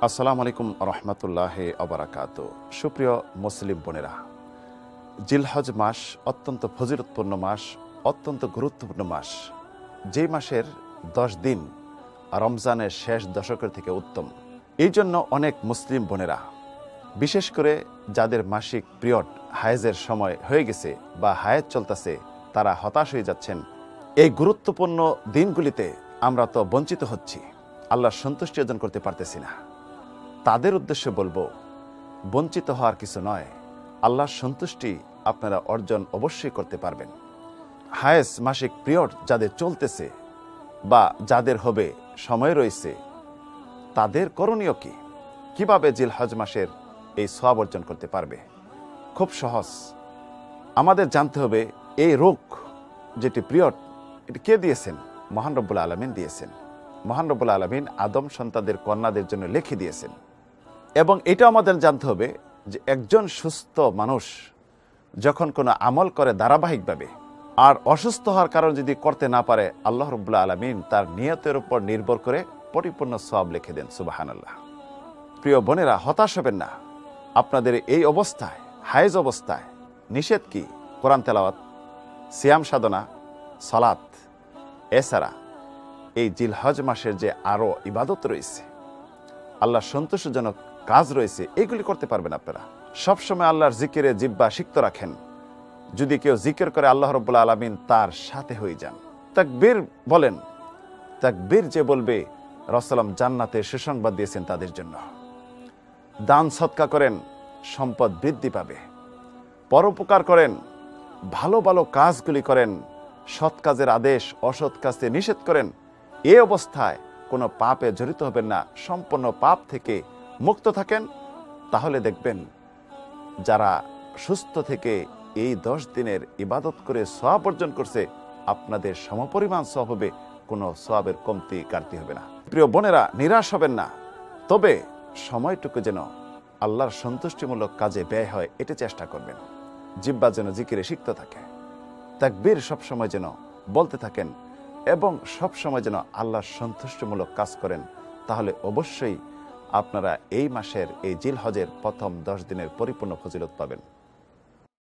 আসসালামু আলাইকুম রহমতুল্লাহি আবরাকাতু। সুপ্রিয় মুসলিম বোনেরা, জিলহজ মাস অত্যন্ত ফজিলতপূর্ণ মাস, অত্যন্ত গুরুত্বপূর্ণ মাস। যে মাসের 10 দিন রমজানের শেষ দশকের থেকে উত্তম। এই জন্য অনেক মুসলিম বোনেরা, বিশেষ করে যাদের মাসিক পিরিয়ড হায়েজের সময় হয়ে গেছে বা হায়েজ চলতেছে, তারা হতাশ হয়ে যাচ্ছেন। এই গুরুত্বপূর্ণ দিনগুলিতে আমরা তো বঞ্চিত হচ্ছি, আল্লাহর সন্তুষ্টি অর্জন করতে পারতেছি না। তাদের উদ্দেশ্যে বলবো, বঞ্চিত হওয়ার কিছু নয়, আল্লাহর সন্তুষ্টি আপনারা অর্জন অবশ্যই করতে পারবেন। হায়েস মাসিক পিরিয়ড যাদের চলতেছে বা যাদের হবে সময় রয়েছে, তাদের করণীয় কি? কিভাবে জিলহজ মাসের এই সওয়াব অর্জন করতে পারবে? খুব সহজ। আমাদের জানতে হবে এই রোগ যেটি পিরিয়ড, এটি কে দিয়েছেন? মহান রব্বুল আলামিন দিয়েছেন। মহান রব্বুল আলামিন আদম সন্তানদের কন্যাদের জন্য লিখে দিয়েছেন। এবং এটা আমাদের জানতে হবে যে একজন সুস্থ মানুষ যখন কোনো আমল করে ধারাবাহিকভাবে, আর অসুস্থ হওয়ার কারণে যদি করতে না পারে, আল্লাহ রাব্বুল আলামিন তার নিয়তের উপর নির্ভর করে পরিপূর্ণ সওয়াব লিখে দেন। সুবহানাল্লাহ। প্রিয় বোনেরা, হতাশ হবেন না। আপনাদের এই অবস্থায়, হায়েজ অবস্থায় নিষেধ কি? কোরআন তেলাওয়াত, সিয়াম সাধনা, সালাত। এছাড়া এই জিলহজ মাসের যে আরো ইবাদত রয়েছে, আল্লাহ সন্তোষজনক কাজ রয়েছে, এগুলি করতে পারবেন আপনারা। সবসময় আল্লাহর জিকিরে জিহ্বা সিক্ত রাখেন। যদি কেউ জিকির করে, আল্লাহ রাব্বুল আলামিন তার সাথে হয়ে যান। তাকবীর বলেন। তাকবীর যে বলবে, রাসূলুল্লাহ জান্নাতে সুসংবাদ দিয়েছেন তাদের জন্য। দান সদকা করেন, সম্পদ বৃদ্ধি পাবে। পরোপকার করেন, ভালো ভালো কাজগুলি করেন, সৎ কাজের আদেশ, অসৎ কাজকে নিষেধ করেন। এই অবস্থায় কোনো পাপে জড়িত হবেন না, সম্পূর্ণ পাপ থেকে মুক্ত থাকেন। তাহলে দেখবেন যারা সুস্থ থেকে এই 10 দিনের ইবাদত করে সওয়াব অর্জন করছে, আপনাদের সমপরিমাণ সওয়াব হবে, কোনো সওয়াবের কমতি কাটতি হবে না। প্রিয় বোনেরা, নিরাশ হবেন না, তবে সময়টুকু যেন আল্লাহর সন্তুষ্টিমূলক কাজে ব্যয় হয়, এটা চেষ্টা করবেন। জিহ্বা যেন জিকিরে সিক্ত থাকে, তাকবীর সবসময় যেন বলতে থাকেন, এবং সবসময় যেন আল্লাহর সন্তুষ্টিমূলক কাজ করেন। তাহলে অবশ্যই আপনারা এই মাসের, এই জিলহজের প্রথম 10 দিনের পরিপূর্ণ ফজিলত পাবেন।